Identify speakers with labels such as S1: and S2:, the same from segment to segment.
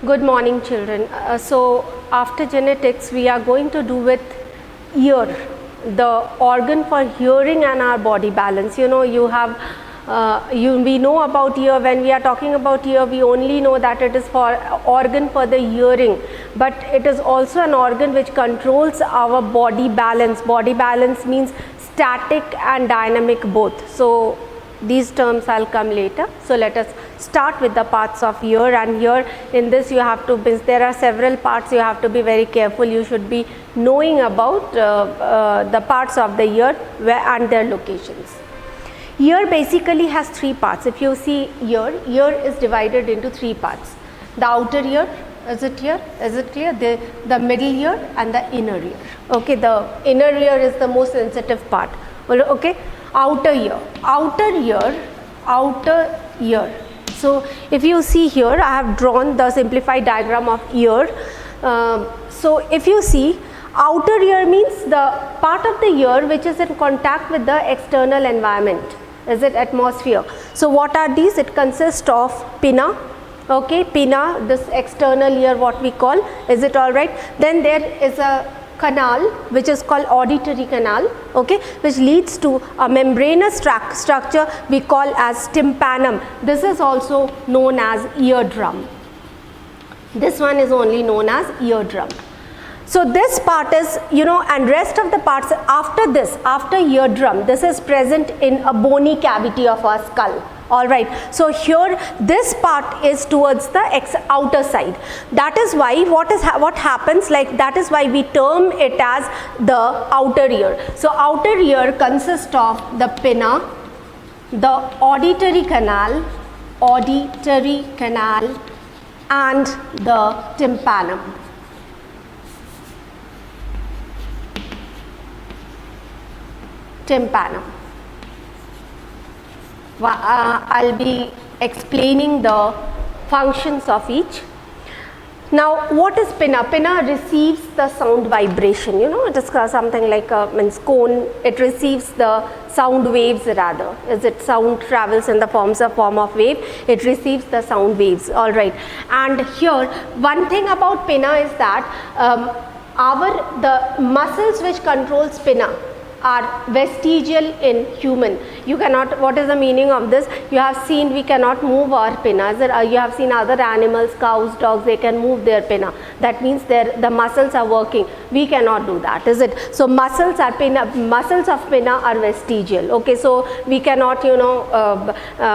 S1: Good morning, children. So after genetics, we are going to do with ear, the organ for hearing and our body balance. You know, we know about ear. When we are talking about ear, we only know that it is for organ for the hearing, but it is also an organ which controls our body balance. Body balance means static and dynamic both. So these terms I'll come later. So let us start with the parts of ear, and here in this you have to, there are several parts, you have to be very careful. You should be knowing about the parts of the ear and their locations. Ear basically has three parts. If you see ear is divided into three parts. The outer ear, is it here? Is it clear? The middle ear and the inner ear. Okay, the inner ear is the most sensitive part. Okay, outer ear. So if you see here, I have drawn the simplified diagram of ear. So if you see, outer ear means the part of the ear which is in contact with the external environment. Is it atmosphere? So what are these? It consists of pinna. Okay, pinna, this external ear, what we call. Is it all right? Then there is a canal which is called auditory canal, okay, which leads to a membranous structure we call as tympanum. This is also known as eardrum. This one is only known as eardrum. So this part is, you know, and rest of the parts after this, after eardrum, this is present in a bony cavity of our skull. All right. So here this part is towards the outer side. That is why what happens, like, that is why we term it as the outer ear. So outer ear consists of the pinna, the auditory canal, and the tympanum. I'll be explaining the functions of each. Now, what is pinna? Pinna receives the sound vibration. You know, it is something like a cone. It receives the sound waves rather. As it sound travels in the form of wave, it receives the sound waves. All right. And here, one thing about pinna is that the muscles which controls pinna are vestigial in human. You cannot, what is the meaning of this? You have seen we cannot move our pinna. You have seen other animals, cows, dogs, they can move their pinna. That means the muscles are working. We cannot do that, is it? So muscles of pinna are vestigial. Okay, so we cannot, you know,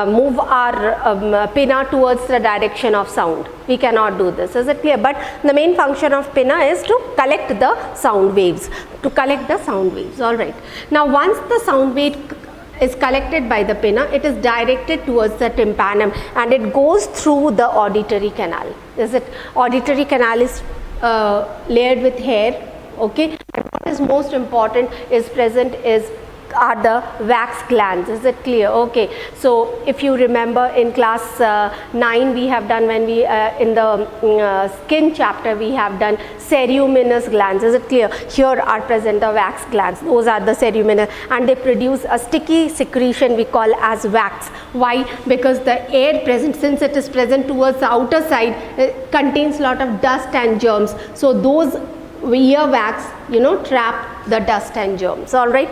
S1: move our pinna towards the direction of sound. We cannot do this, is it clear? But the main function of pinna is to collect the sound waves. All right. Now once the sound wave is collected by the pinna, it is directed towards the tympanum and it goes through the auditory canal. Is it? Auditory canal is layered with hair. Okay. And what is most important is present are the wax glands. Is it clear? Okay. So if you remember in class 9 we have done, when we in the skin chapter we have done ceruminous glands. Is it clear? Here are present the wax glands. Those are the ceruminous, and they produce a sticky secretion we call as wax. Why? Because the air present, since it is present towards the outer side, it contains lot of dust and germs. So those ear wax, you know, trap the dust and germs. All right.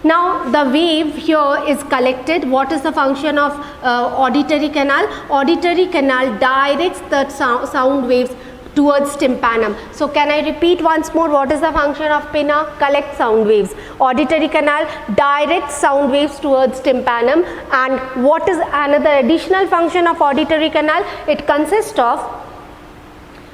S1: Now the wave here is collected. What is the function of auditory canal? Auditory canal directs the sound waves towards tympanum. So can I repeat once more, what is the function of pinna? Collect sound waves. Auditory canal directs sound waves towards tympanum. And what is another additional function of auditory canal? It consists of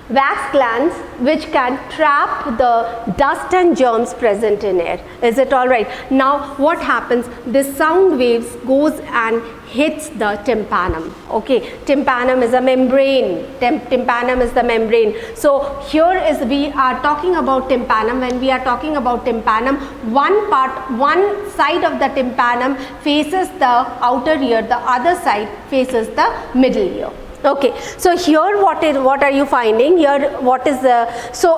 S1: wax glands which can trap the dust and germs present in air. Is it all right? Now what happens? This sound waves goes and hits the tympanum. Okay, tympanum is a membrane. Tympanum is the membrane. So here is, we are talking about tympanum. When we are talking about tympanum, one side of the tympanum faces the outer ear, the other side faces the middle ear. Okay, so here what are you finding here? What is the, so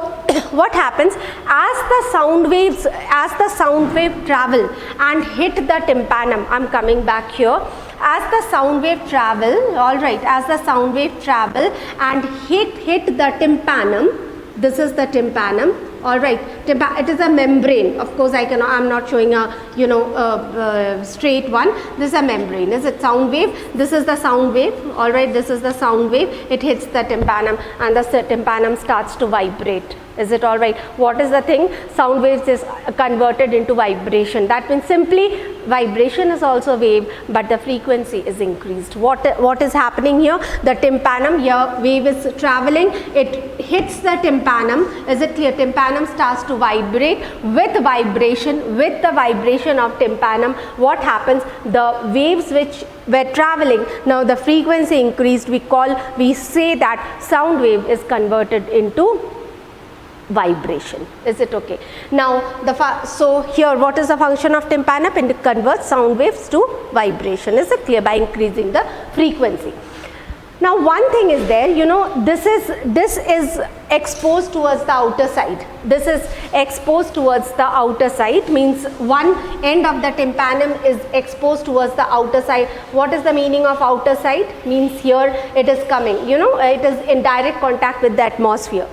S1: what happens as the sound wave travel and hit the tympanum? I'm coming back here. as the sound wave travel, all right, as the sound wave travel and hit the tympanum, this is the tympanum, all right, it is a membrane, of course I'm not showing a straight one, this is a membrane, is it sound wave, this is the sound wave, all right, this is the sound wave, it hits the tympanum and the tympanum starts to vibrate. Is it all right? What is the thing? Sound waves is converted into vibration. That means simply vibration is also wave, but the frequency is increased. What is happening here? The tympanum, here wave is traveling, it hits the tympanum. Is it clear? Tympanum starts to vibrate. With the vibration of tympanum, what happens? The waves which were traveling, now the frequency increased. We say that sound wave is converted into vibration. Is it okay? Now so here what is the function of tympanum? It converts sound waves to vibration. Is it clear? By increasing the frequency. Now one thing is there, this is exposed towards the outer side. This is exposed towards the outer side, means one end of the tympanum is exposed towards the outer side. What is the meaning of outer side? Means here it is coming, it is in direct contact with the atmosphere.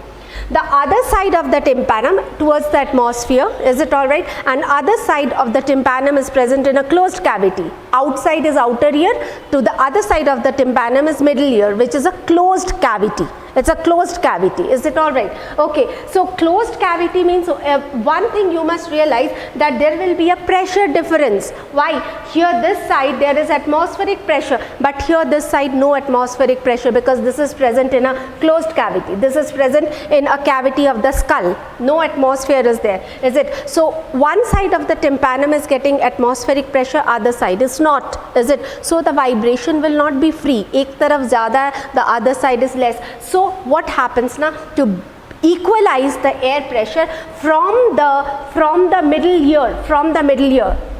S1: The other side of the tympanum towards the atmosphere, is it all right? And other side of the tympanum is present in a closed cavity. Outside is outer ear, to the other side of the tympanum is middle ear, which is a closed cavity. It's a closed cavity. Is it all right? Okay. So closed cavity means one thing you must realize, that there will be a pressure difference. Why? Here this side there is atmospheric pressure, but here this side no atmospheric pressure, because this is present in a closed cavity. This is present in a cavity of the skull. No atmosphere is there. Is it? So one side of the tympanum is getting atmospheric pressure, other side is not. Is it? So the vibration will not be free. Ek taraf zyada hai, the other side is less. So what happens now? To equalize the air pressure from the middle ear,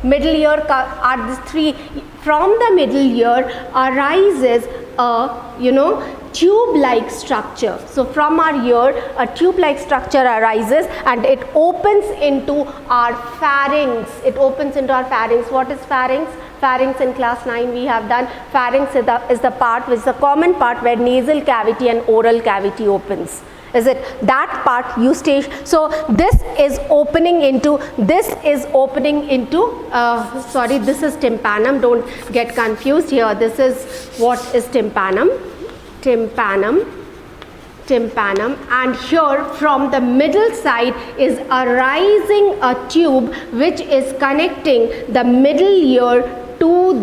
S1: middle ear are these three. From the middle ear arises a tube-like structure. So from our ear a tube-like structure arises and it opens into our pharynx. It opens into our pharynx. What is pharynx? Pharynx in class 9 we have done. Pharynx is the part which is the common part where nasal cavity and oral cavity opens. Is it? That part eustachian. So this is opening into this is tympanum. Don't get confused here. This is what is tympanum, and here from the middle side is arising a tube which is connecting the middle ear to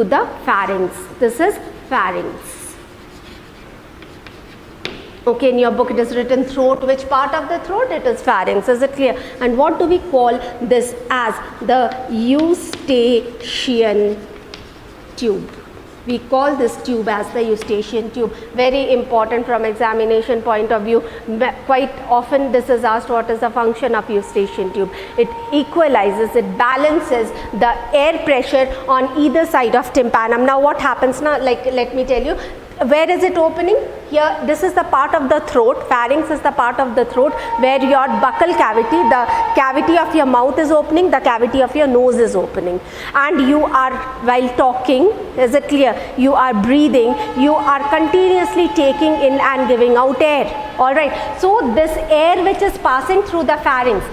S1: the pharynx. This is pharynx. Okay, in your book it is written throat. Which part of the throat? It is pharynx. Is it clear? And what do we call this as? The eustachian tube. We call this tube as the eustachian tube. Very important from examination point of view. Quite often this is asked, what is the function of eustachian tube? It equalizes, it balances the air pressure on either side of tympanum. Now what happens now? Like, let me tell you. Where is it opening? Here, this is the part of the throat. Pharynx is the part of the throat where your buccal cavity, the cavity of your mouth is opening, the cavity of your nose is opening. And you are, while talking, is it clear? You are breathing, you are continuously taking in and giving out air. Alright, so this air which is passing through the pharynx,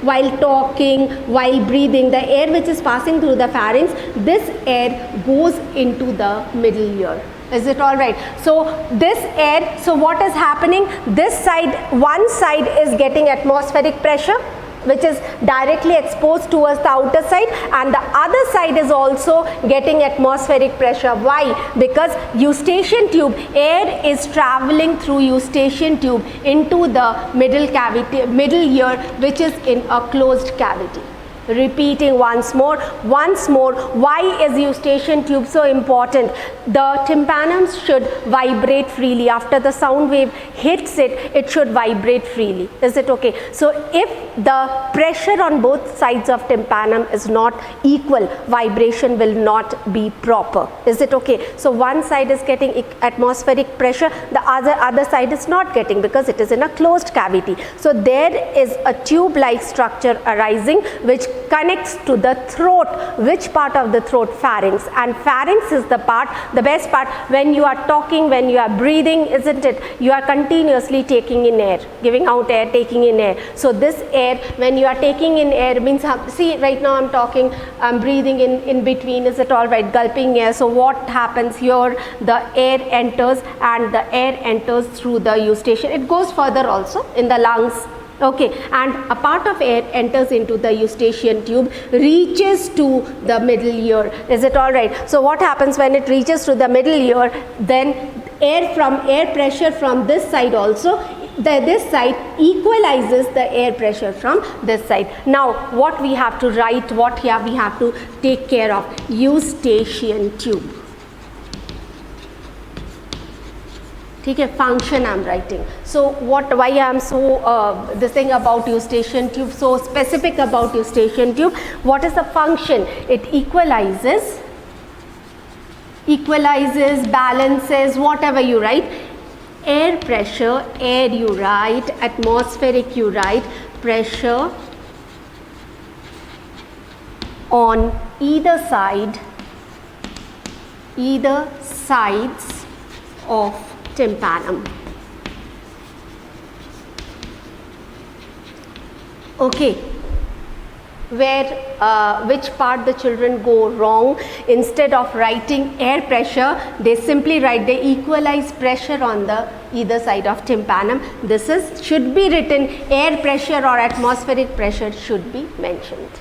S1: while talking, while breathing, the air which is passing through the pharynx, this air goes into the middle ear. Is it all right? So this air, so what is happening? This side, one side is getting atmospheric pressure, which is directly exposed towards the outer side, and the other side is also getting atmospheric pressure. Why? Because eustachian tube, air is traveling through eustachian tube into the middle cavity, middle ear, which is in a closed cavity. Repeating once more, why is eustachian tube so important? The tympanum should vibrate freely. After the sound wave hits it, it should vibrate freely. Is it okay? So if the pressure on both sides of tympanum is not equal, vibration will not be proper. Is it okay? So one side is getting atmospheric pressure, the other side is not getting, because it is in a closed cavity. So there is a tube-like structure arising which connects to the throat. Which part of the throat? Pharynx. And pharynx is the part, the best part, when you are talking, when you are breathing, isn't it? You are continuously taking in air, giving out air, taking in air. So this air, when you are taking in air, means, see right now I'm talking, I'm breathing in between, is it all right? Gulping air. So what happens here? The air enters, and the air enters through the eustachian. It goes further also in the lungs. Okay, and a part of air enters into the eustachian tube, reaches to the middle ear. Is it all right? So what happens when it reaches to the middle ear? Then air pressure from this side also, this side equalizes the air pressure from this side. Now what we have to write, what here we have to take care of? Eustachian tube. ठीक है, function I am writing. So why I am so this thing about eustachian tube, so specific about eustachian tube? What is the function? It equalizes, balances, whatever you write. Air pressure, air you write, atmospheric you write, pressure on either sides of tympanum. Okay, which part the children go wrong? Instead of writing air pressure, they simply write, they equalize pressure on the either side of tympanum. This should be written, air pressure or atmospheric pressure should be mentioned.